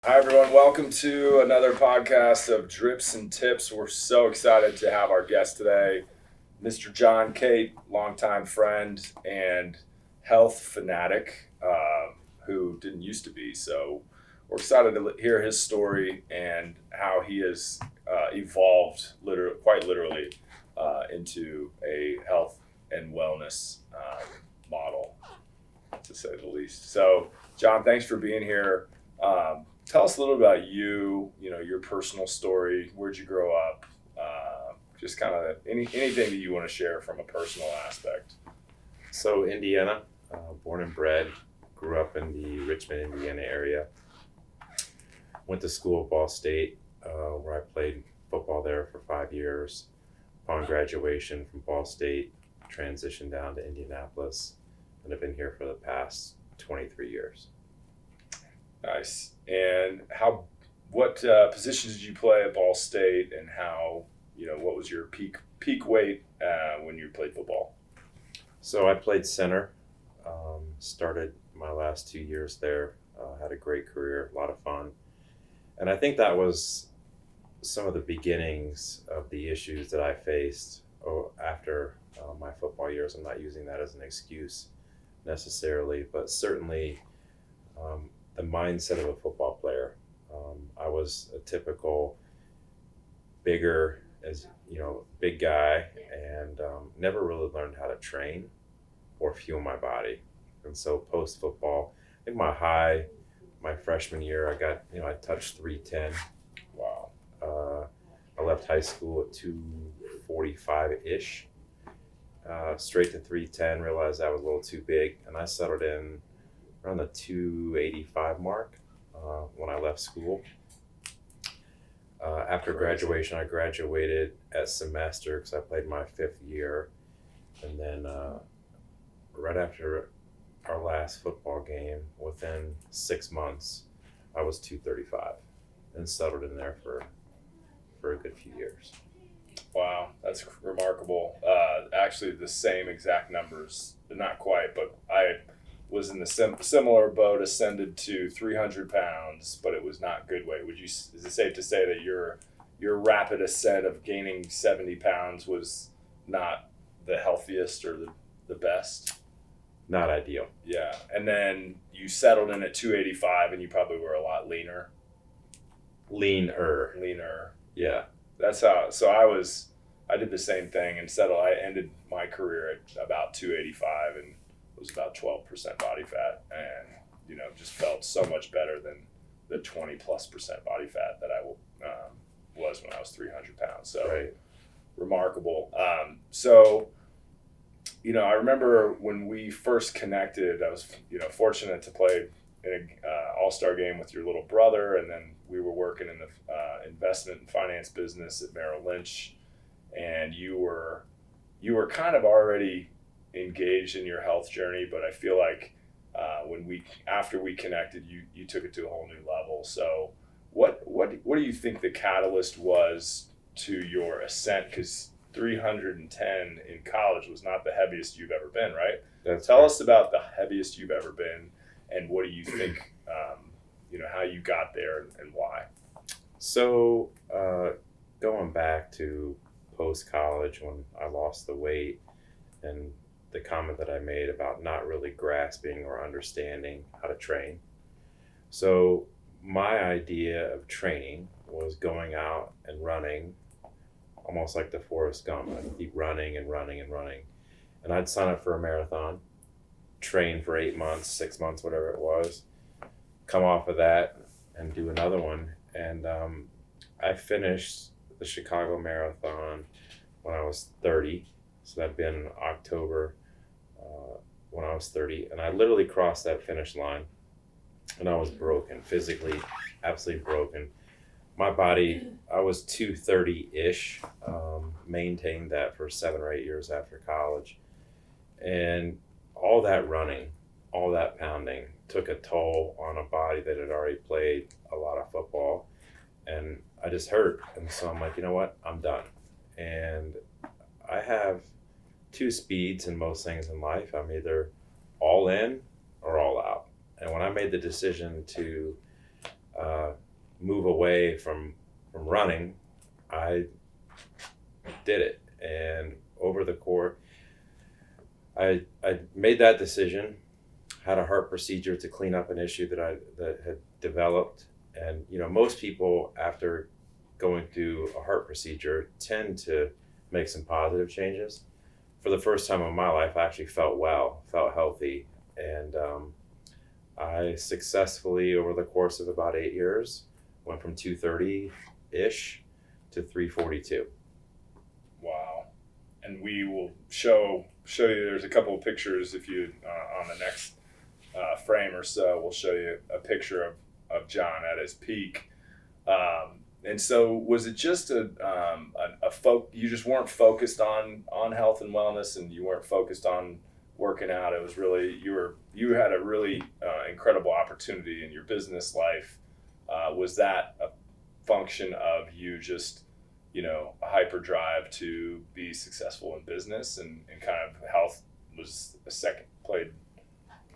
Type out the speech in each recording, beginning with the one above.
Hi, everyone. Welcome to another podcast of Drips and Tips. We're so excited to have our guest today, Mr. John Cate, longtime friend and health fanatic who didn't used to be. So we're excited to hear his story and how he has evolved quite literally into a health and wellness model, to say the least. So, John, thanks for being here. Tell us a little about you, your personal story. Where'd you grow up? Just kind of anything that you want to share from a personal aspect. So Indiana, born and bred, grew up in the Richmond, Indiana area. Went to school at Ball State, where I played football there for 5 years. Upon graduation from Ball State, transitioned down to Indianapolis, and I've been here for the past 23 years. Nice. And what positions did you play at Ball State, and what was your peak weight when you played football? So I played center, started my last 2 years there, had a great career, a lot of fun. And I think that was some of the beginnings of the issues that I faced after my football years. I'm not using that as an excuse necessarily, but certainly the mindset of a football player. I was a typical big guy, and never really learned how to train or fuel my body. And so post football, I think my freshman year, I touched 310. Wow. I left high school at 245-ish, straight to 310, realized I was a little too big, and I settled in around the 285 mark when I left school. After graduation, I graduated at semester because I played my 5th year. And then right after our last football game, within 6 months, I was 235 and settled in there for a good few years. Wow, that's remarkable. Actually, the same exact numbers, not quite, but I was in the similar boat, ascended to 300 pounds, but it was not good weight. Is it safe to say that your rapid ascent of gaining 70 pounds was not the healthiest or the best? Not ideal. Yeah. And then you settled in at 285, and you probably were a lot leaner. Leaner. Yeah. That's how. So I did the same thing and settled. I ended my career at about 285 and was about 12% body fat, and just felt so much better than the 20+% body fat that I was when I was 300 pounds. So right. Remarkable. I remember when we first connected, I was fortunate to play in an all-star game with your little brother, and then we were working in the investment and finance business at Merrill Lynch, and you were kind of already engaged in your health journey, but I feel like after we connected, you took it to a whole new level. So what do you think the catalyst was to your ascent? Because 310 in college was not the heaviest you've ever been, right? Tell us about the heaviest you've ever been, and what do you think, how you got there and why? So going back to post-college when I lost the weight, and the comment that I made about not really grasping or understanding how to train. So my idea of training was going out and running, almost like the Forrest Gump. I'd keep running and running and running. And I'd sign up for a marathon, train for 8 months, 6 months, whatever it was, come off of that and do another one. And I finished the Chicago Marathon when I was 30. So that'd been October when I was 30. And I literally crossed that finish line, and I was broken, physically, absolutely broken. My body, I was 230-ish, maintained that for 7 or 8 years after college. And all that running, all that pounding took a toll on a body that had already played a lot of football. And I just hurt. And so I'm like, you know what? I'm done. And I have 2 speeds in most things in life. I'm either all in or all out. And when I made the decision to move away from running, I did it. And over the course, I made that decision, had a heart procedure to clean up an issue that had developed. And most people after going through a heart procedure tend to make some positive changes. For the first time in my life, I actually felt well, felt healthy, and I successfully, over the course of about 8 years, went from 230 ish to 342. Wow. And we will show you, there's a couple of pictures if you, on the next frame or so, we'll show you a picture of John at his peak. And so was it just you just weren't focused on health and wellness, and you weren't focused on working out. It was really, you had a really incredible opportunity in your business life. Was that a function of you just, a hyperdrive to be successful in business, and kind of health was played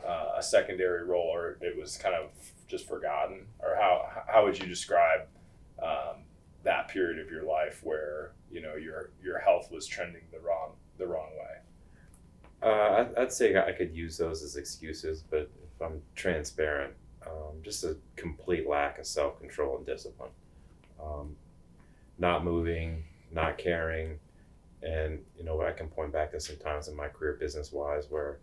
a secondary role, or it was kind of just forgotten? Or how would you describe that period of your life where your health was trending the wrong way? I'd say I could use those as excuses, but if I'm transparent, just a complete lack of self-control and discipline. Not moving, not caring, and I can point back to some times in my career business-wise where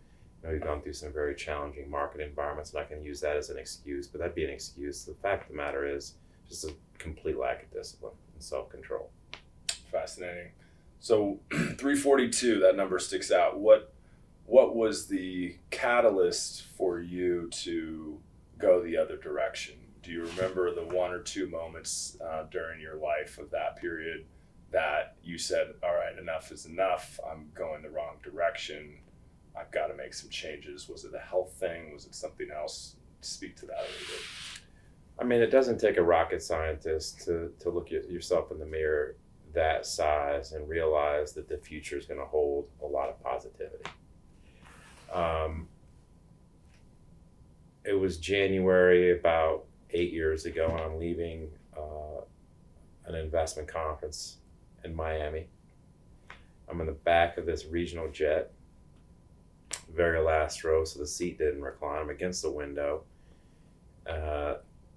we've gone through some very challenging market environments, and I can use that as an excuse, but that'd be an excuse. The fact of the matter is just a complete lack of discipline and self-control. Fascinating. So 342, that number sticks out. What was the catalyst for you to go the other direction? Do you remember the one or two moments during your life of that period that you said, all right, enough is enough, I'm going the wrong direction, I've got to make some changes? Was it a health thing? Was it something else? Speak to that a little bit. I mean, it doesn't take a rocket scientist to look at yourself in the mirror that size and realize that the future is going to hold a lot of positivity. It was January about 8 years ago, and I'm leaving an investment conference in Miami. I'm in the back of this regional jet, very last row, so the seat didn't recline. I'm against the window.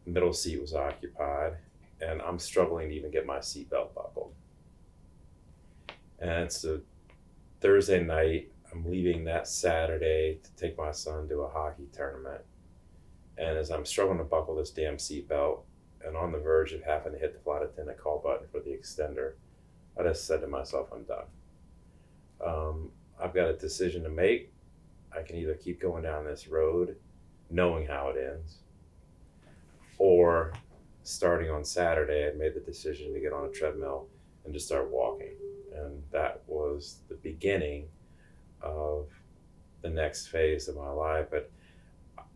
Middle seat was occupied, and I'm struggling to even get my seatbelt buckled. And it's a Thursday night. I'm leaving that Saturday to take my son to a hockey tournament. And as I'm struggling to buckle this damn seatbelt and on the verge of having to hit the flight attendant call button for the extender, I just said to myself, I'm done. I've got a decision to make. I can either keep going down this road knowing how it ends, or starting on Saturday, I made the decision to get on a treadmill and just start walking. And that was the beginning of the next phase of my life. But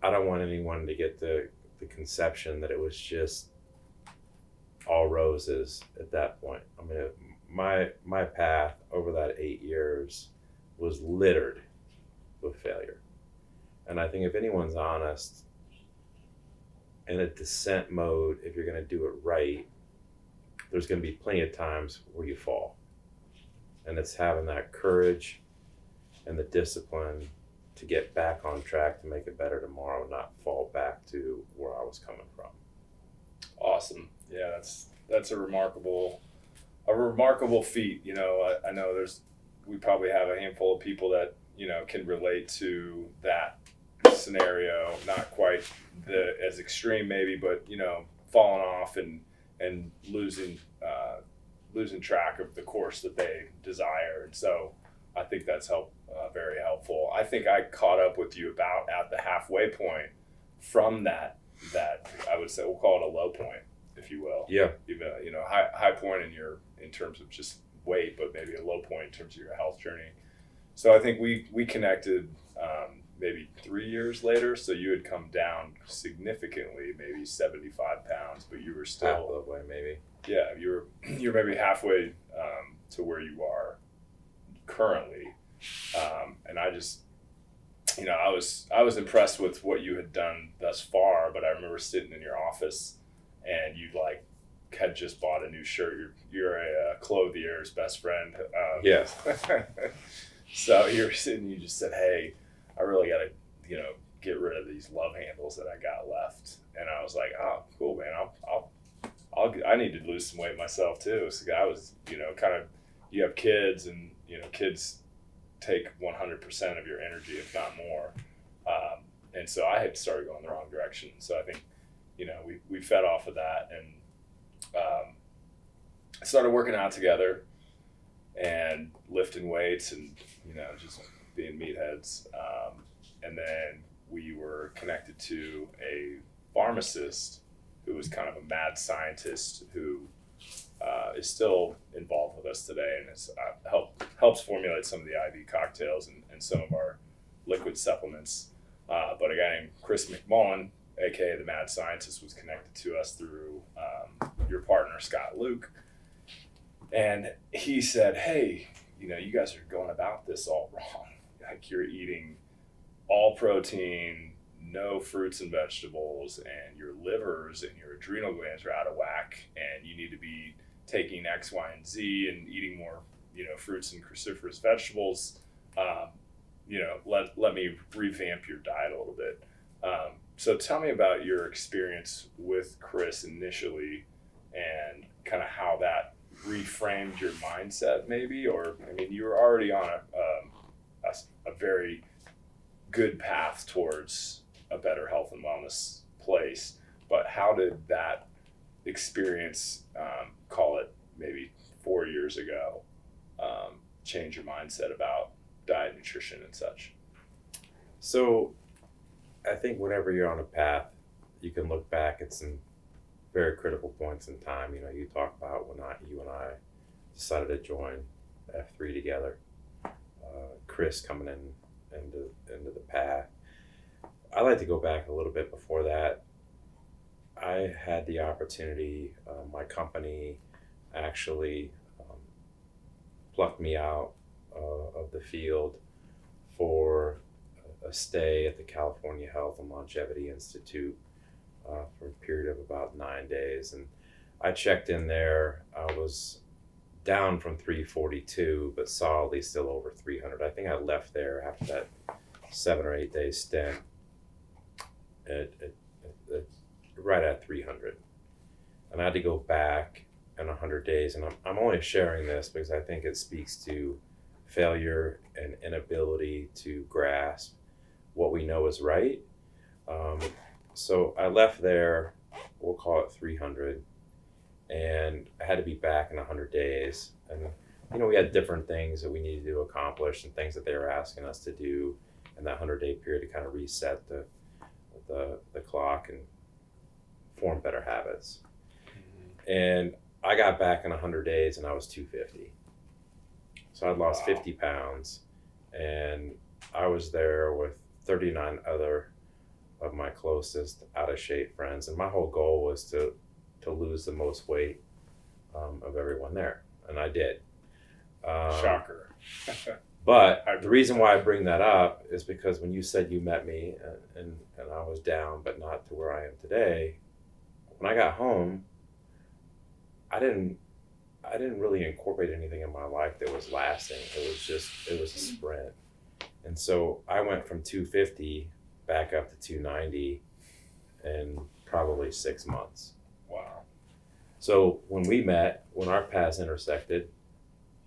I don't want anyone to get the conception that it was just all roses at that point. I mean, my path over that 8 years was littered with failure. And I think if anyone's honest, in a descent mode, if you're going to do it right, there's going to be plenty of times where you fall. And it's having that courage and the discipline to get back on track to make it better tomorrow, not fall back to where I was coming from. Awesome. Yeah, that's a remarkable feat. I know we probably have a handful of people that can relate to that scenario. Not quite as extreme maybe, but falling off and losing track of the course that they desire. And so I think that's very helpful. I think I caught up with you about at the halfway point from that I would say, we'll call it a low point, if you will. Yeah. Even high point in terms of just weight, but maybe a low point in terms of your health journey. So I think we connected maybe 3 years later. So you had come down significantly, maybe 75 pounds, but you were still half of the way, maybe. Yeah, you're maybe halfway to where you are currently, and I just, I was impressed with what you had done thus far. But I remember sitting in your office had just bought a new shirt. You're a clothier's best friend. Yes. So you just said, "Hey, I really got to, get rid of these love handles that I got left." And I was like, "Oh, cool, man. I need to lose some weight myself too." So I was, kind of, you have kids, and kids take 100% of your energy, if not more. And so I had started going the wrong direction. So I think, we fed off of that, and started working out together and lifting weights, and just being meatheads. And then we were connected to a pharmacist who was kind of a mad scientist who is still involved with us today, and has helps formulate some of the IV cocktails and some of our liquid supplements. But a guy named Chris McMullen, aka the mad scientist, was connected to us through your partner Scott Luke, and he said, "Hey, you guys are going about this all wrong. Like, you're eating all protein, no fruits and vegetables, and your livers and your adrenal glands are out of whack, and you need to be taking X, Y, and Z and eating more, fruits and cruciferous vegetables. Let me revamp your diet a little bit." So tell me about your experience with Chris initially, and kind of how that reframed your mindset, maybe. Or, I mean, you were already on a very good path towards a better health and wellness place, but how did that experience, call it maybe 4 years ago, change your mindset about diet, nutrition, and such? So I think whenever you're on a path, you can look back at some very critical points in time. You talk about when you and I decided to join F3 together, Chris coming into the path. I like to go back a little bit before that. I had the opportunity, my company actually plucked me out of the field for a stay at the California Health and Longevity Institute for a period of about 9 days. And I checked in there. I was down from 342, but solidly still over 300. I think I left there after that 7 or 8 day stint at right at 300. And I had to go back in 100 days. And I'm only sharing this because I think it speaks to failure and inability to grasp what we know is right. So I left there, we'll call it 300, and I had to be back in 100 days. And, we had different things that we needed to accomplish and things that they were asking us to do in that 100-day period to kind of reset the clock and form better habits. Mm-hmm. And I got back in 100 days and I was 250. So I'd lost 50 pounds, and I was there with 39 other of my closest out of shape friends. And my whole goal was to lose the most weight of everyone there. And I did. Shocker. But the reason why I bring that up is because when you said you met me and I was down, but not to where I am today, when I got home, I didn't really incorporate anything in my life that was lasting. It was a sprint. And so I went from 250 back up to 290 in probably 6 months. Wow. So when we met, when our paths intersected,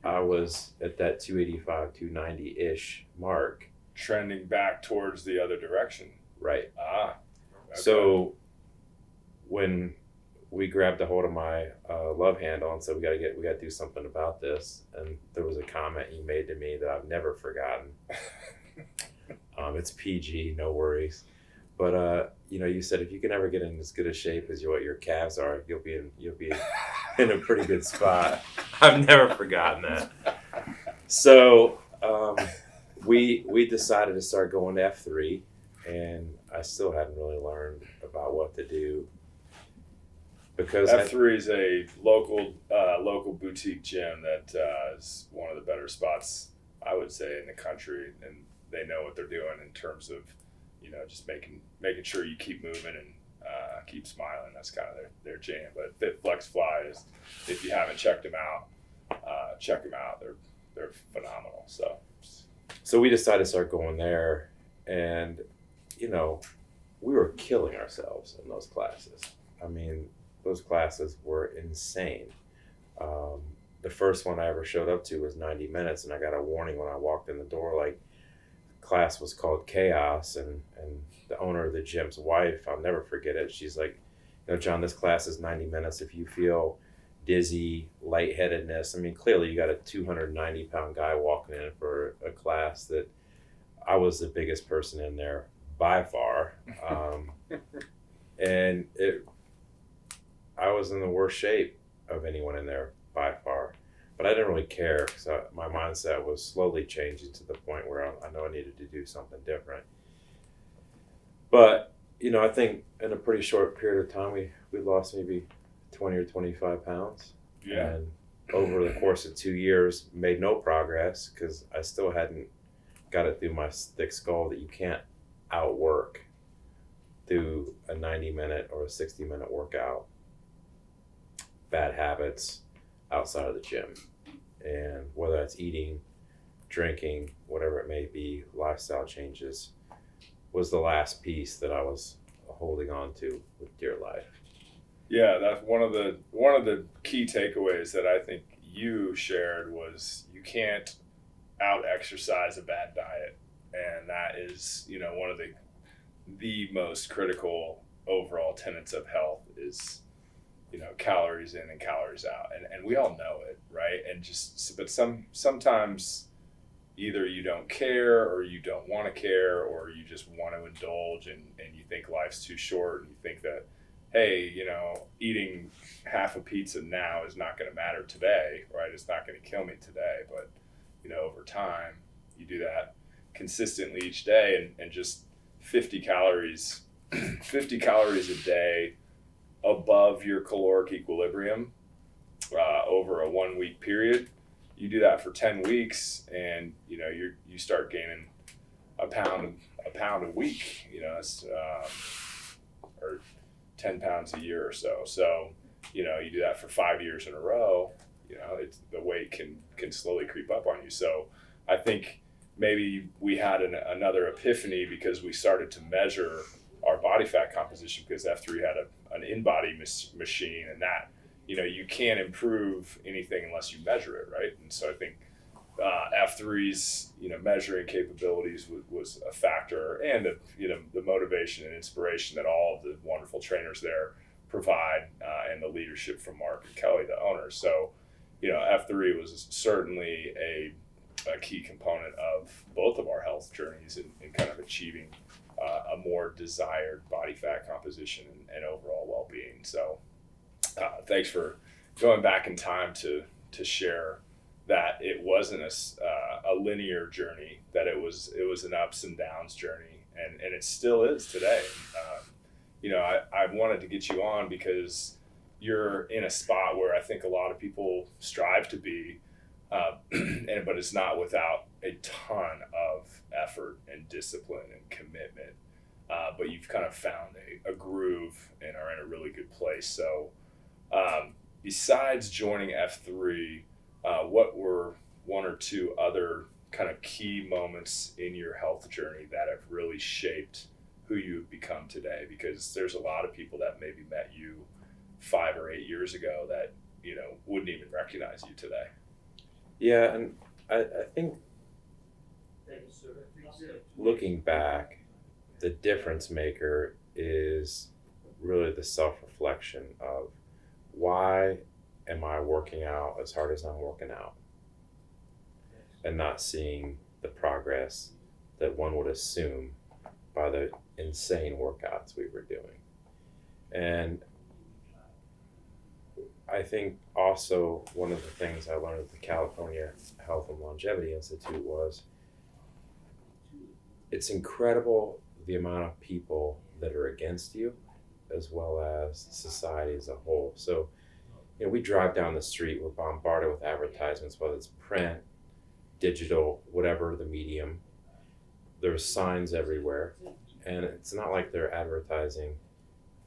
I was at that 285, 290-ish mark. Trending back towards the other direction. Right. Okay. So when we grabbed a hold of my love handle and said, we got to do something about this. And there was a comment you made to me that I've never forgotten. It's PG, no worries. But you said if you can ever get in as good a shape as what your calves are, you'll be in a pretty good spot. I've never forgotten that. So we decided to start going to F3, and I still hadn't really learned about what to do. Because F3 is a local boutique gym that is one of the better spots, I would say, in the country, and they know what they're doing in terms of, just making sure you keep moving and Keep Smiling. That's kind of their jam. But Fit Flex Fly is, if you haven't checked them out, check them out. They're phenomenal. So we decided to start going there, and we were killing ourselves in those classes. I mean, those classes were insane. The first one I ever showed up to was 90 minutes, and I got a warning when I walked in the door. Like, class was called Chaos, and the owner of the gym's wife, I'll never forget it. She's like, John, this class is 90 minutes. If you feel dizzy, lightheadedness, I mean, clearly you got a 290-pound guy walking in for a class that I was the biggest person in there by far. And I was in the worst shape of anyone in there by far. But I didn't really care because my mindset was slowly changing to the point where I know I needed to do something different. But, I think in a pretty short period of time, we lost maybe 20 or 25 pounds. Yeah. And over the course of 2 years, made no progress because I still hadn't got it through my thick skull that you can't outwork through a 90-minute or a 60-minute workout bad habits outside of the gym. And whether that's eating, drinking, whatever it may be, lifestyle changes was the last piece that I was holding on to with dear life. Yeah, that's one of the key takeaways that I think you shared was you can't out exercise a bad diet, and that is one of the most critical overall tenets of health is calories in and calories out, and we all know it, right? And but sometimes either you don't care or you don't want to care, or you just want to indulge and you think life's too short, and you think that, hey, eating half a pizza now is not going to matter today, right? It's not going to kill me today, but over time you do that consistently each day, and just 50 calories a day above your caloric equilibrium over a 1 week period. You do that for 10 weeks, and you start gaining a pound a week. It's or 10 pounds a year or so. So you do that for 5 years in a row. The weight can slowly creep up on you. So I think maybe we had another epiphany because we started to measure our body fat composition, because F3 had an in-body machine, and that you can't improve anything unless you measure it, right? And so I think F3's measuring capabilities was a factor, and the motivation and inspiration that all of the wonderful trainers there provide, and the leadership from Mark and Kelly, the owners. So F3 was certainly a key component of both of our health journeys in kind of achieving a more desired body fat composition and overall well-being. So thanks for going back in time to share that it wasn't a linear journey, that it was an ups and downs journey, and it still is today. I wanted to get you on because you're in a spot where I think a lot of people strive to be, but it's not without a ton of effort and discipline and commitment. But you've kind of found a groove and are in a really good place. So besides joining F3, what were one or two other kind of key moments in your health journey that have really shaped who you've become today? Because there's a lot of people that maybe met you 5 or 8 years ago that wouldn't even recognize you today. Yeah, and I think looking back, the difference maker is really the self-reflection of why am I working out as hard as I'm working out, and not seeing the progress that one would assume by the insane workouts we were doing. And I think also one of the things I learned at the California Health and Longevity Institute was it's incredible the amount of people that are against you, as well as society as a whole. So, we drive down the street, we're bombarded with advertisements, whether it's print, digital, whatever the medium. There's signs everywhere, and it's not like they're advertising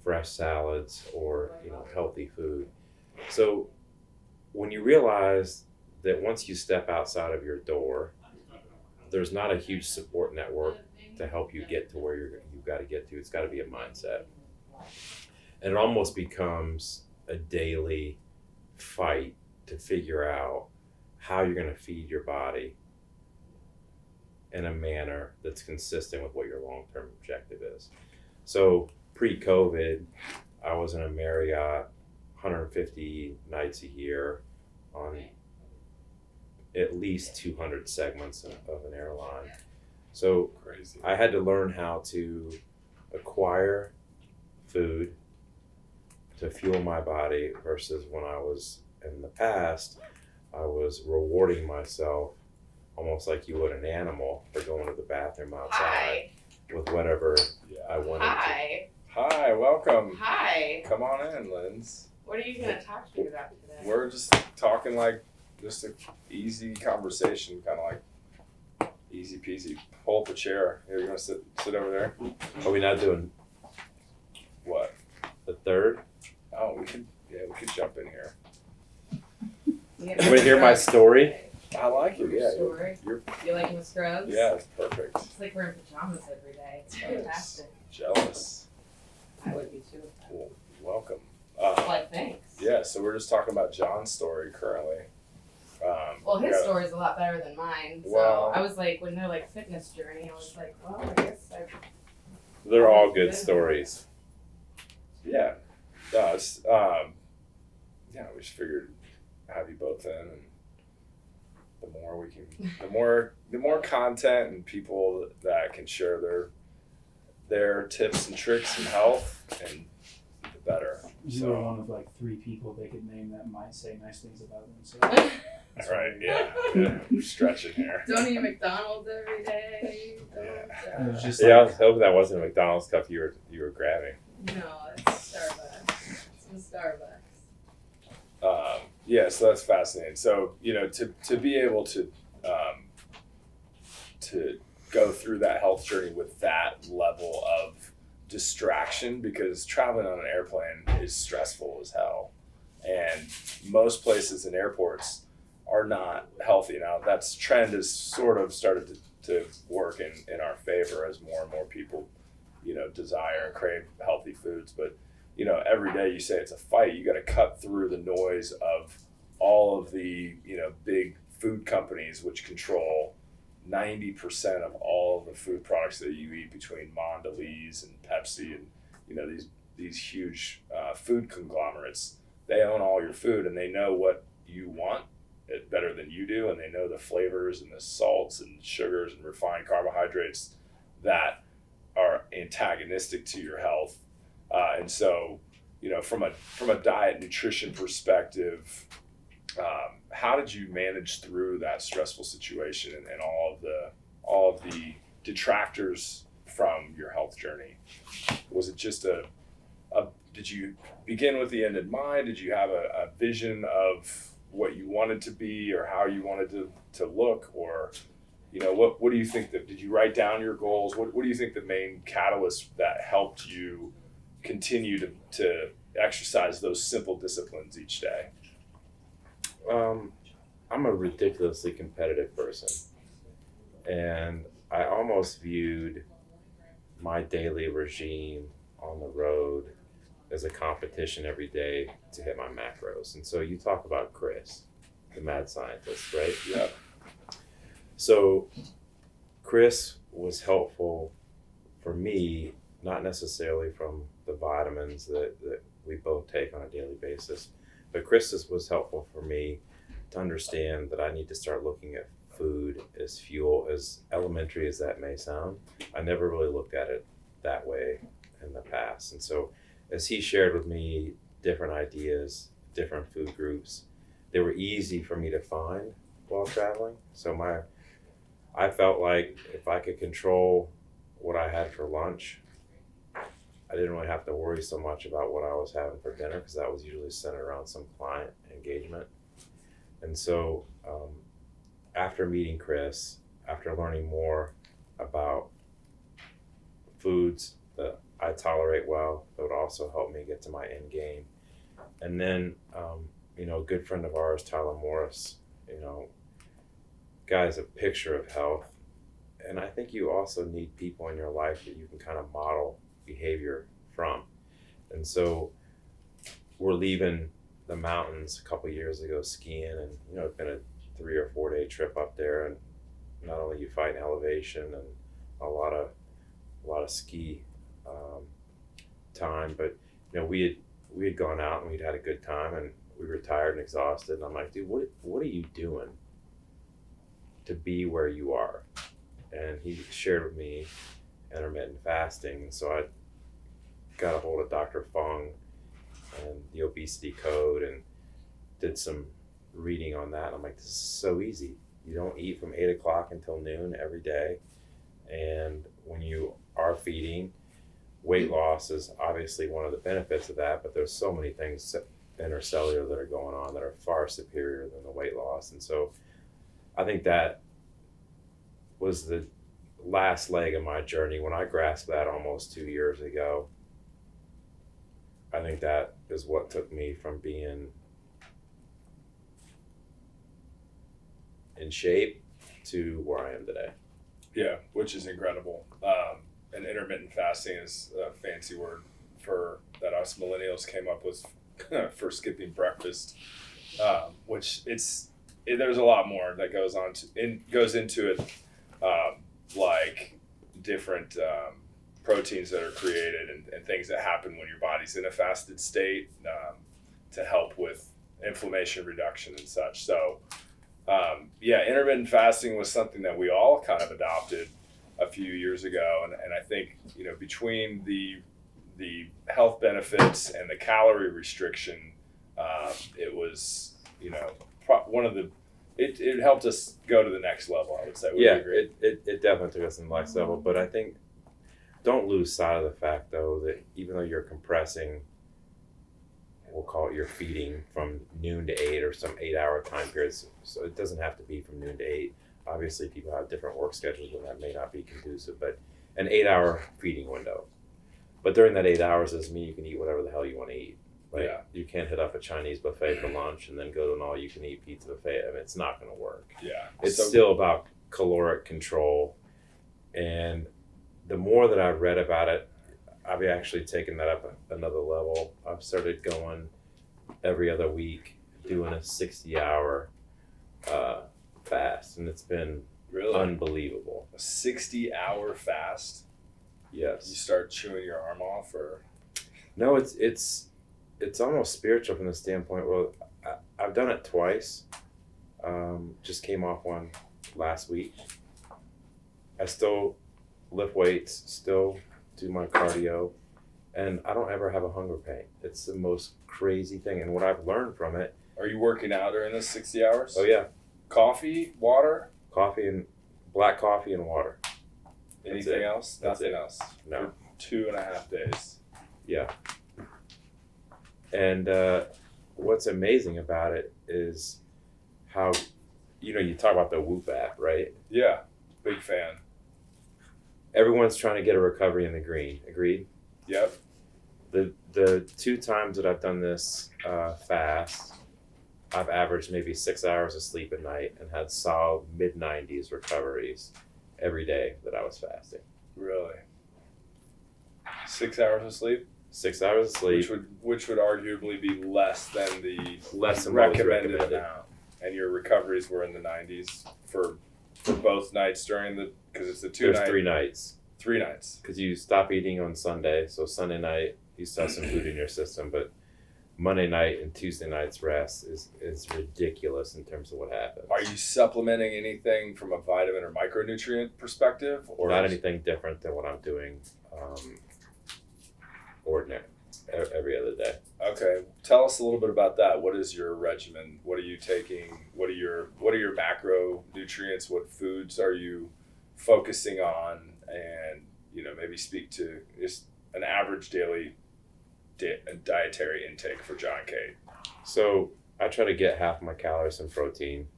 fresh salads or healthy food. So when you realize that once you step outside of your door, there's not a huge support network to help you get to where you've got to get to. It's got to be a mindset, and it almost becomes a daily fight to figure out how you're going to feed your body in a manner that's consistent with what your long-term objective is. So pre-COVID, I was in a Marriott 150 nights a year on at least 200 segments of an airline. So Crazy. I had to learn how to acquire food to fuel my body versus when I was in the past, I was rewarding myself almost like you would an animal for going to the bathroom outside with whatever I wanted Hi. Hi, welcome. Hi. Come on in, Linz. What are you going to talk to me about today? We're just talking like just an easy conversation, kind of like easy peasy. Pull up a chair. Here, you want to sit over there? to. Are we not doing What? the third? Oh, we could jump in here. You want to hear my story? I like it. Yeah, Story. You like my scrubs? yeah, it's perfect. It's like we're in pajamas every day. It's fantastic. Jealous. I would be too. Well, welcome. Well, thanks. Yeah, so we're just talking about John's story currently. Well, his yeah. story is a lot better than mine. So Well- I was like, when they're like fitness journey, I was like, well, I guess They're all good stories. Yeah, no, it's yeah. We just figured have you both in, and the more we can, the more content and people that can share their tips and tricks and health, and the better. You were So one of like 3 people they could name that might say nice things about themselves. That's right, yeah, we're stretching here. don't eat McDonald's every day. Yeah. It was just Yeah, I like, was hoping that wasn't a McDonald's cup you were grabbing. No, it's Starbucks. It's from Starbucks. Yeah, so that's fascinating. So to be able to go through that health journey with that level of distraction, because traveling on an airplane is stressful as hell, and most places and airports are not healthy. Now that's trend has sort of started to work in our favor as more and more people desire and crave healthy foods, but every day you say it's a fight. You got to cut through the noise of all of the big food companies, which control 90% of all of the food products that you eat, between Mondelez and Pepsi and these huge food conglomerates. They own all your food, and they know what you want it better than you do, and they know the flavors and the salts and sugars and refined carbohydrates that are antagonistic to your health. And so, from a diet nutrition perspective, how did you manage through that stressful situation and all of the detractors from your health journey? Was it just did you begin with the end in mind? Did you have a vision of what you wanted to be or how you wanted to look? Or, what do you think did you write down your goals? What do you think the main catalyst that helped you continue to exercise those simple disciplines each day? I'm a ridiculously competitive person, and I almost viewed my daily regime on the road as a competition every day to hit my macros. And so you talk about Chris, the mad scientist, right? Yeah. So Chris was helpful for me, not necessarily from the vitamins that we both take on a daily basis, but Chris was helpful for me to understand that I need to start looking at food as fuel, as elementary as that may sound. I never really looked at it that way in the past. And so as he shared with me different ideas, different food groups, they were easy for me to find while traveling. So I felt like if I could control what I had for lunch, I didn't really have to worry so much about what I was having for dinner, because that was usually centered around some client engagement. And so after meeting Chris, after learning more about foods that I tolerate well that would also help me get to my end game. And then, a good friend of ours, Tyler Morris, guy's a picture of health. And I think you also need people in your life that you can kind of model behavior from. And so we're leaving the mountains a couple years ago skiing, and it's been a 3 or 4 day trip up there, and not only you fight in elevation and a lot of ski time, but we had gone out and we'd had a good time, and we were tired and exhausted, and I'm like, dude, what are you doing to be where you are? And he shared with me intermittent fasting, and so I got a hold of Dr. Fung and the obesity code and did some reading on that. And I'm like, this is so easy. You don't eat from 8 o'clock until noon every day. And when you are feeding, weight loss is obviously one of the benefits of that, but there's so many things intercellular that are going on that are far superior than the weight loss. And so I think that was the last leg of my journey. When I grasped that almost 2 years ago, I think that is what took me from being in shape to where I am today. Yeah, which is incredible. And intermittent fasting is a fancy word for that us millennials came up with for skipping breakfast, which there's a lot more that goes into it, like different proteins that are created and things that happen when your body's in a fasted state to help with inflammation reduction and such. So, intermittent fasting was something that we all kind of adopted a few years ago, and I think between the health benefits and the calorie restriction, it was one of the it helped us go to the next level. I would say. It definitely took us to the next level, but I think don't lose sight of the fact though that even though you're compressing, we'll call it your feeding from noon to 8 or some 8-hour time periods, so it doesn't have to be from noon to 8. Obviously, people have different work schedules and that may not be conducive, but an 8-hour feeding window. But during that 8 hours doesn't mean you can eat whatever the hell you want to eat. Right? Yeah. You can't hit up a Chinese buffet for lunch and then go to an all-you-can-eat pizza buffet. I mean, it's not going to work. Yeah. It's still about caloric control. And the more that I've read about it, I've actually taken that up another level. I've started going every other week, doing a 60-hour fast, and it's been really unbelievable. A 60-hour fast? Yes. You start chewing your arm off, or? No, it's almost spiritual from the standpoint. Well, I've done it twice. Just came off one last week. I still lift weights, still do my cardio, and I don't ever have a hunger pain. It's the most crazy thing. And what I've learned from it. Are you working out during this 60 hours? Oh yeah. Coffee, water? Black coffee and water. Anything else? Nothing else. No. For 2.5 days. Yeah. And what's amazing about it is how, you talk about the Whoop app, right? Yeah. Big fan. Everyone's trying to get a recovery in the green. Agreed? Yep. The 2 times that I've done this fast, I've averaged maybe 6 hours of sleep a night and had solid mid-90s recoveries every day that I was fasting. Really? 6 hours of sleep? 6 hours of sleep. Which would arguably be less than the recommended amount. And your recoveries were in the 90s for both nights because it's the 2 nights. 3 nights. 3 nights. Because you stop eating on Sunday, so Sunday night you still have some food in your system, but Monday night and Tuesday night's rest is ridiculous in terms of what happens. Are you supplementing anything from a vitamin or micronutrient perspective? Or not anything different than what I'm doing ordinary every other day. Okay, tell us a little bit about that. What is your regimen? What are you taking? What are your macronutrients? What foods are you focusing on? And maybe speak to just an average daily dietary intake for John Cate. So I try to get half my calories from protein.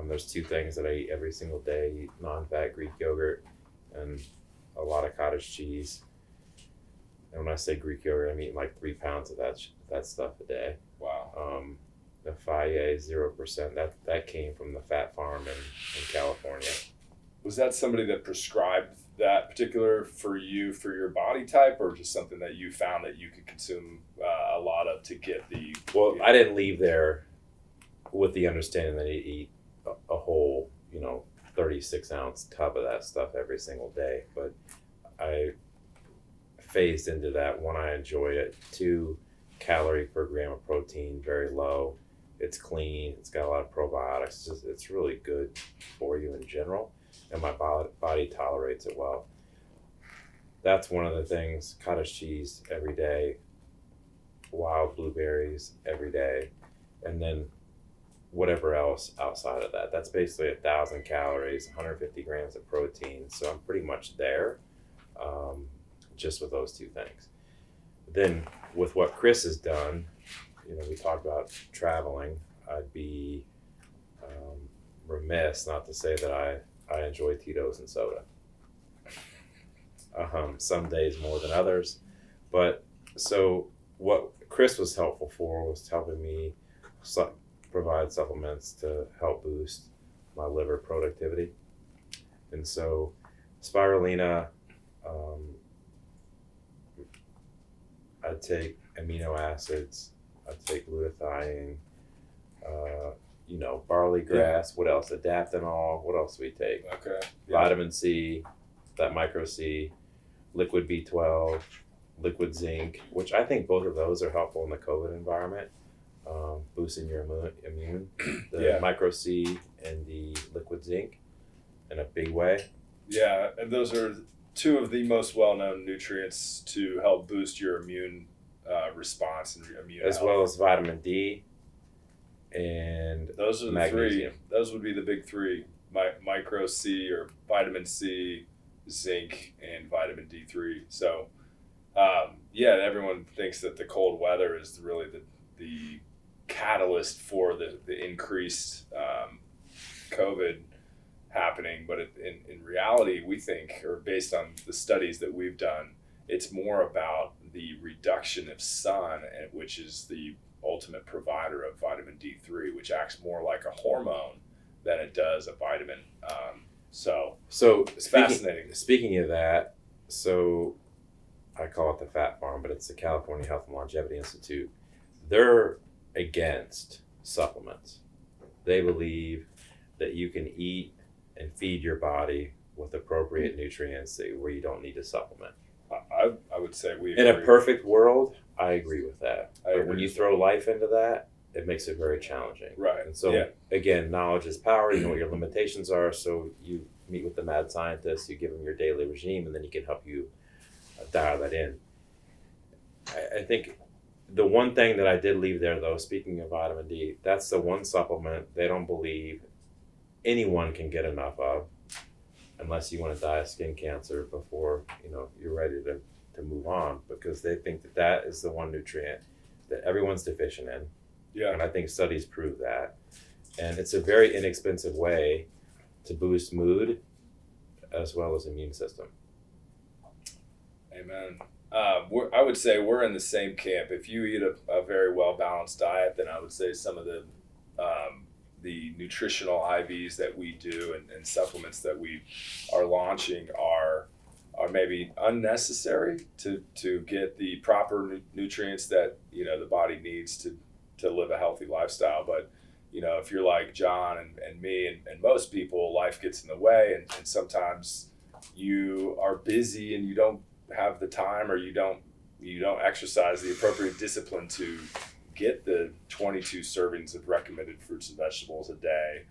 There's 2 things that I eat every single day: I eat non-fat Greek yogurt and a lot of cottage cheese. And when I say Greek yogurt, I'm eating like 3 pounds of that stuff a day. Wow. The Faye 0%, that came from the Fat Farm in California. Was that somebody that prescribed that particular for you for your body type, or just something that you found that you could consume a lot of to get the? Well, I didn't leave there with the understanding that you eat a whole, 36-ounce tub of that stuff every single day. But I phased into that. One, I enjoy it. Two, calorie per gram of protein, very low. It's clean. It's got a lot of probiotics. It's really good for you in general. And my body tolerates it well. That's one of the things. Cottage cheese every day. Wild blueberries every day. And then whatever else outside of that. That's basically 1,000 calories, 150 grams of protein. So I'm pretty much there just with those two things. Then with what Chris has done, we talked about traveling. I'd be remiss not to say that I enjoy Tito's and soda. Some days more than others. But so what Chris was helpful for was helping me provide supplements to help boost my liver productivity. And so spirulina, I'd take amino acids, I'd take glutathione, barley grass, what else? Adaptanol, what else do we take? Okay. Vitamin C, that micro C, liquid B12, liquid zinc, which I think both of those are helpful in the COVID environment, boosting your immune. The micro C and the liquid zinc in a big way. Yeah, and those are two of the most well-known nutrients to help boost your immune response and your immune as health. well as vitamin D and those are the magnesium. three. Those would be the big three: micro C or vitamin C, zinc, and vitamin D3. So, everyone thinks that the cold weather is really the catalyst for the increased COVID happening, but in reality, we think, or based on the studies that we've done, it's more about the reduction of sun, which is the ultimate provider of vitamin D3, which acts more like a hormone than it does a vitamin. So it's fascinating. Speaking of that, so I call it the Fat Farm, but it's the California Health and Longevity Institute. They're against supplements. They believe that you can eat and feed your body with appropriate nutrients where you don't need to supplement. I would say we agree. In a perfect world, I agree with that. But when you throw life into that, it makes it very challenging. Right. And so, again, knowledge is power. You know what your limitations are. So you meet with the mad scientist, you give them your daily regime, and then he can help you dial that in. I think the one thing that I did leave there, though, speaking of vitamin D, that's the one supplement they don't believe anyone can get enough of unless you want to die of skin cancer before you're ready to move on, because they think that is the one nutrient that everyone's deficient in. Yeah. And I think studies prove that. And it's a very inexpensive way to boost mood as well as immune system. Amen. I would say we're in the same camp. If you eat a very well-balanced diet, then I would say some of the nutritional IVs that we do and supplements that we are launching are maybe unnecessary to get the proper nutrients that the body needs to live a healthy lifestyle. But if you're like John and me and most people, life gets in the way, and sometimes you are busy and you don't have the time, or you don't exercise the appropriate discipline to get the 22 servings of recommended fruits and vegetables a day,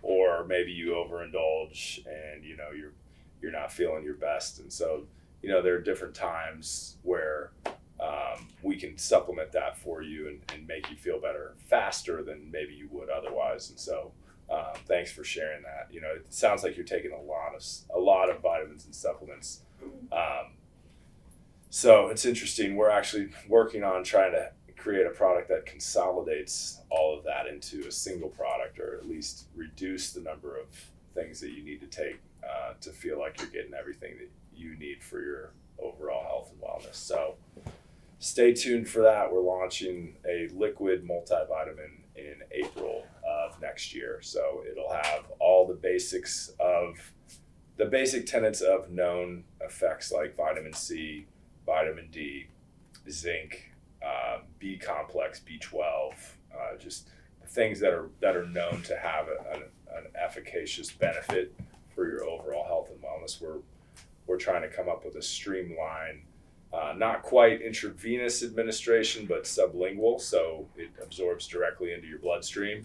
or maybe you overindulge and you're not feeling your best. And so there are different times where we can supplement that for you and make you feel better faster than maybe you would otherwise. And so thanks for sharing that. It sounds like you're taking a lot of vitamins and supplements. So it's interesting. We're actually working on trying to create a product that consolidates all of that into a single product, or at least reduce the number of things that you need to take to feel like you're getting everything that you need for your overall health and wellness. So stay tuned for that. We're launching a liquid multivitamin in April of next year. So it'll have all the basic tenets of known effects like vitamin C, vitamin D, zinc, B complex, B12, just things that are known to have an efficacious benefit for your overall health and wellness. We're trying to come up with a streamlined, not quite intravenous administration, but sublingual, so it absorbs directly into your bloodstream.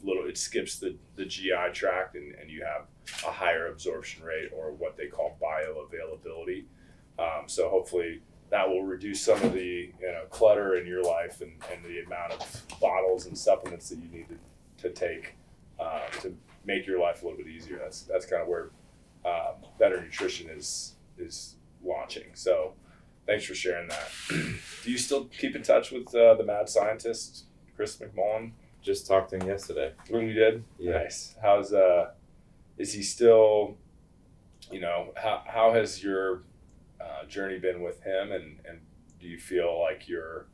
It skips the GI tract, and you have a higher absorption rate, or what they call bioavailability. So hopefully that will reduce some of the clutter in your life and the amount of bottles and supplements that you need to take to make your life a little bit easier. That's kind of where Better Nutrition is launching. So thanks for sharing that. Do you still keep in touch with the mad scientist, Chris McMullen? Just talked to him yesterday. When you did? Yeah. Nice. How's is he still, how has your journey been with him, and do you feel like you're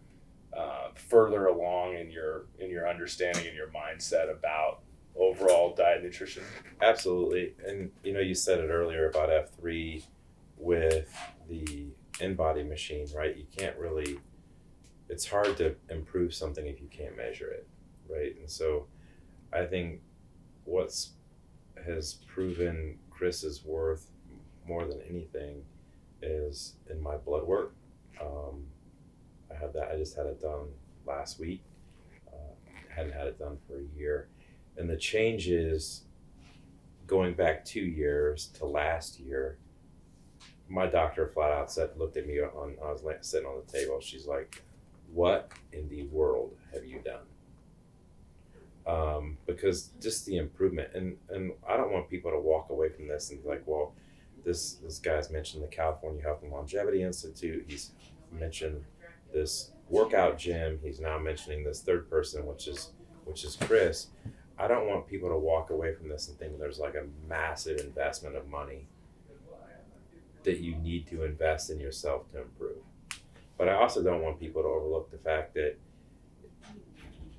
further along in your understanding and your mindset about overall diet and nutrition? Absolutely. And you said it earlier about F3 with the in-body machine, right? You can't really, it's hard to improve something if you can't measure it, right? And so I think what's has proven Chris's worth more than anything is in my blood work. I just had it done last week. Hadn't had it done for a year. And the changes going back 2 years to last year, my doctor flat out looked at me I was sitting on the table. She's like, "What in the world have you done?" Because just the improvement, and I don't want people to walk away from this and be like, "Well, this guy's mentioned the California Health and Longevity Institute. He's mentioned this workout gym. He's now mentioning this third person, which is Chris." I don't want people to walk away from this and think there's like a massive investment of money that you need to invest in yourself to improve. But I also don't want people to overlook the fact that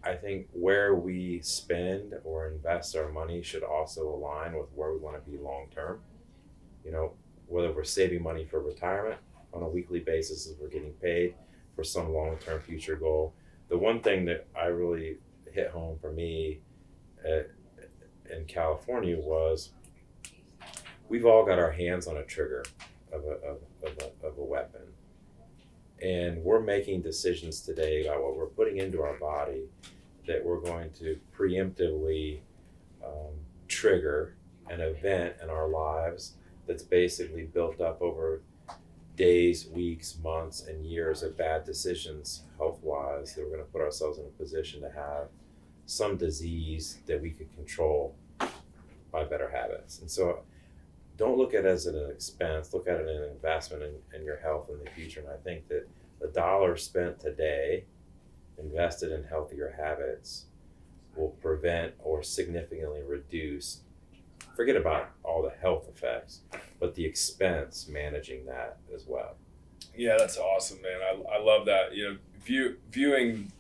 I think where we spend or invest our money should also align with where we want to be long term. Whether we're saving money for retirement on a weekly basis as we're getting paid for some long term future goal. The one thing that I really hit home for me in California was we've all got our hands on a trigger of a weapon, and we're making decisions today about what we're putting into our body that we're going to preemptively trigger an event in our lives that's basically built up over days, weeks, months, and years of bad decisions health-wise that we're going to put ourselves in a position to have some disease that we could control by better habits. And so don't look at it as an expense, look at it as an investment in your health in the future. And I think that the dollar spent today invested in healthier habits will prevent or significantly reduce, forget about all the health effects, but the expense managing that as well. Yeah, that's awesome, man. I love that. Viewing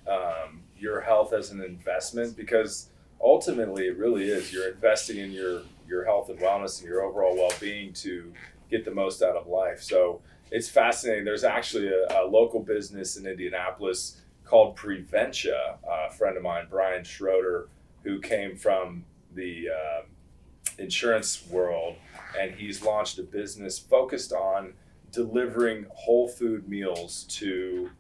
your health as an investment, because ultimately it really is. You're investing in your health and wellness and your overall well-being to get the most out of life. So it's fascinating. There's actually a local business in Indianapolis called Preventia. A friend of mine, Brian Schroeder, who came from the insurance world, and he's launched a business focused on delivering whole food meals to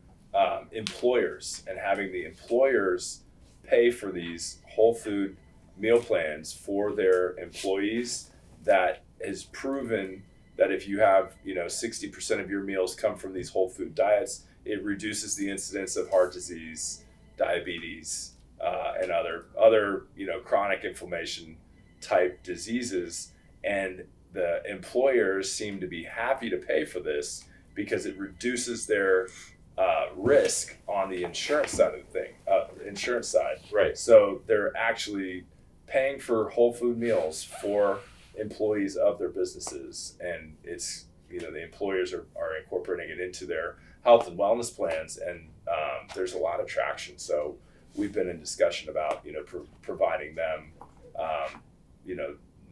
employers and having the employers pay for these whole food meal plans for their employees. That is proven that if you have 60% of your meals come from these whole food diets, it reduces the incidence of heart disease, diabetes, and other chronic inflammation type diseases. And the employers seem to be happy to pay for this because it reduces their risk on the insurance side of the thing. Insurance side, Right. So they're actually paying for whole food meals for employees of their businesses, and it's the employers are incorporating it into their health and wellness plans, and there's a lot of traction. So we've been in discussion about providing them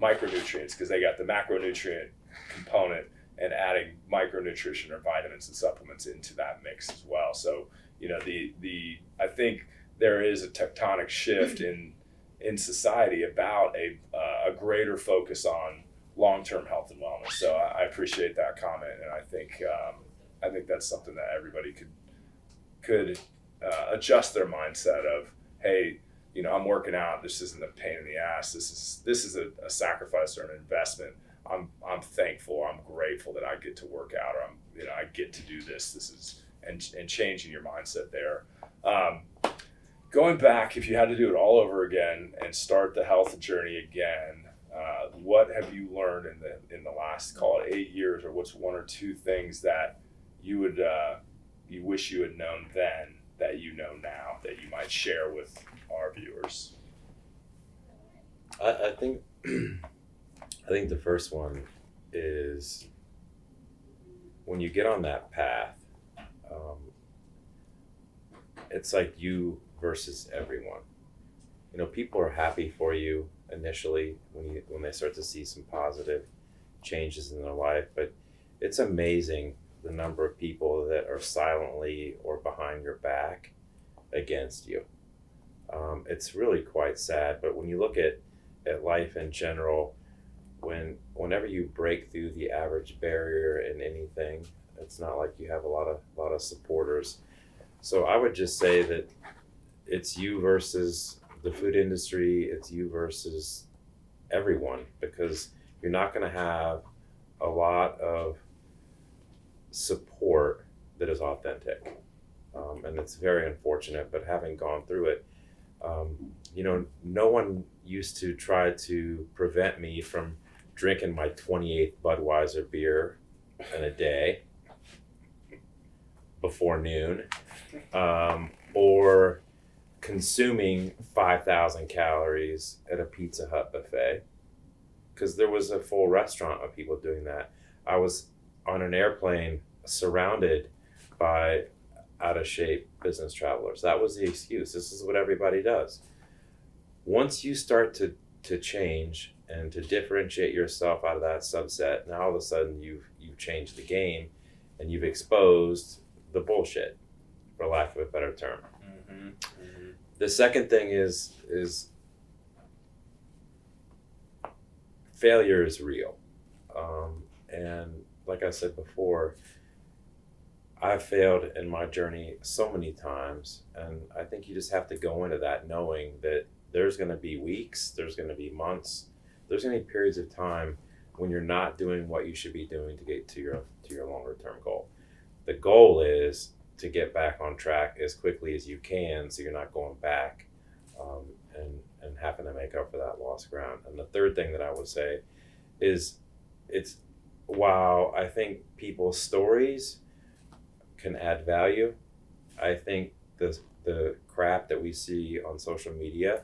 micronutrients, because they got the macronutrient component, and adding micronutrition or vitamins and supplements into that mix as well. So I think there is a tectonic shift in society about a greater focus on long-term health and wellness. So I appreciate that comment, and I think that's something that everybody could adjust their mindset of, hey, I'm working out. This isn't a pain in the ass. This is a sacrifice or an investment. I'm thankful. I'm grateful that I get to work out, or I get to do this. This is and changing your mindset there. Going back, if you had to do it all over again and start the health journey again, what have you learned in the last, call it 8 years, or what's one or two things that you would you wish you had known then that you know now that you might share with our viewers? I think the first one is when you get on that path, it's like you versus everyone. People are happy for you initially when they start to see some positive changes in their life, but it's amazing the number of people that are silently or behind your back against you. It's really quite sad, but when you look at life in general, whenever you break through the average barrier in anything, it's not like you have a lot of supporters. So I would just say that it's you versus the food industry, it's you versus everyone, because you're not going to have a lot of support that is authentic. And it's very unfortunate, but having gone through it, no one used to try to prevent me from drinking my 28th Budweiser beer in a day before noon, or consuming 5,000 calories at a Pizza Hut buffet, because there was a full restaurant of people doing that. I was on an airplane surrounded by out of shape business travelers. That was the excuse. This is what everybody does. Once you start to change and to differentiate yourself out of that subset, now all of a sudden you've changed the game and you've exposed the bullshit, for lack of a better term. Mm-hmm. Mm-hmm. The second thing is failure is real. And like I said before, I've failed in my journey so many times, and I think you just have to go into that knowing that there's going to be weeks, there's going to be months, there's going to be periods of time when you're not doing what you should be doing to get to your longer term goal. The goal is to get back on track as quickly as you can, so you're not going back and having to make up for that lost ground. And the third thing that I would say is, while I think people's stories can add value, I think the crap that we see on social media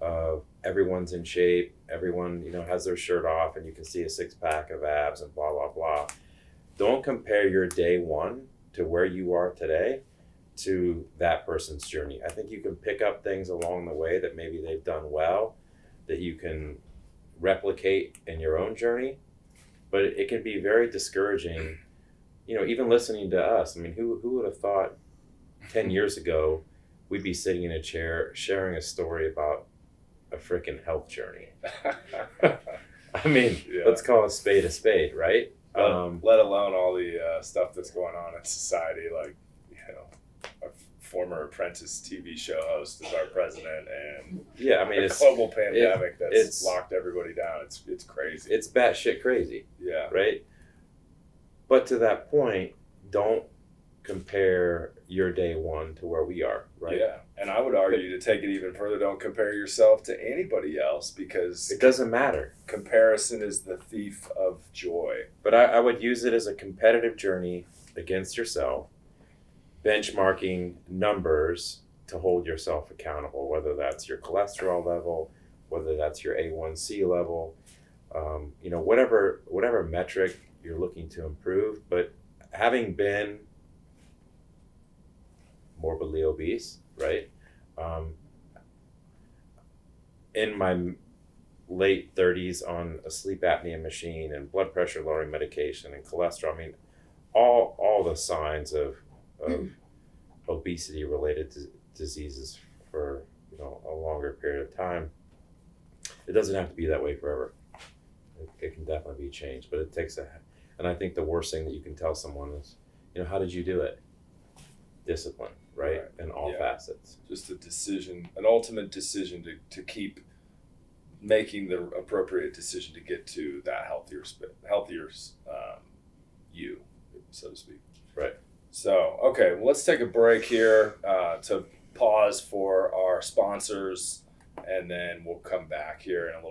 of everyone's in shape, everyone has their shirt off and you can see a 6-pack of abs and blah blah blah. Don't compare your day one to where you are today to that person's journey. I think you can pick up things along the way that maybe they've done well that you can replicate in your own journey, but it can be very discouraging. Even listening to us, I mean, who would have thought 10 years ago we'd be sitting in a chair sharing a story about a freaking health journey? I mean, yeah. Let's call a spade, right? Let alone all the stuff that's going on in society, like, a former Apprentice TV show host is our president, and it's a global pandemic that's locked everybody down. It's crazy. It's batshit crazy. Yeah. Right? But to that point, don't compare your day one to where we are, right? Yeah, and I would argue to take it even further, don't compare yourself to anybody else, because it doesn't matter. Comparison is the thief of joy. But I would use it as a competitive journey against yourself, benchmarking numbers to hold yourself accountable, whether that's your cholesterol level, whether that's your A1C level, whatever metric you're looking to improve. But having been morbidly obese, right? In my late 30s on a sleep apnea machine and blood pressure lowering medication and cholesterol. I mean, all the signs of obesity related diseases for a longer period of time. It doesn't have to be that way forever. It can definitely be changed, but it takes and I think the worst thing that you can tell someone is, how did you do it? Discipline, right? In all facets. Just a decision, an ultimate decision to keep making the appropriate decision to get to that healthier you, so to speak. Right. So, okay, well, let's take a break here to pause for our sponsors, and then we'll come back here in a little bit.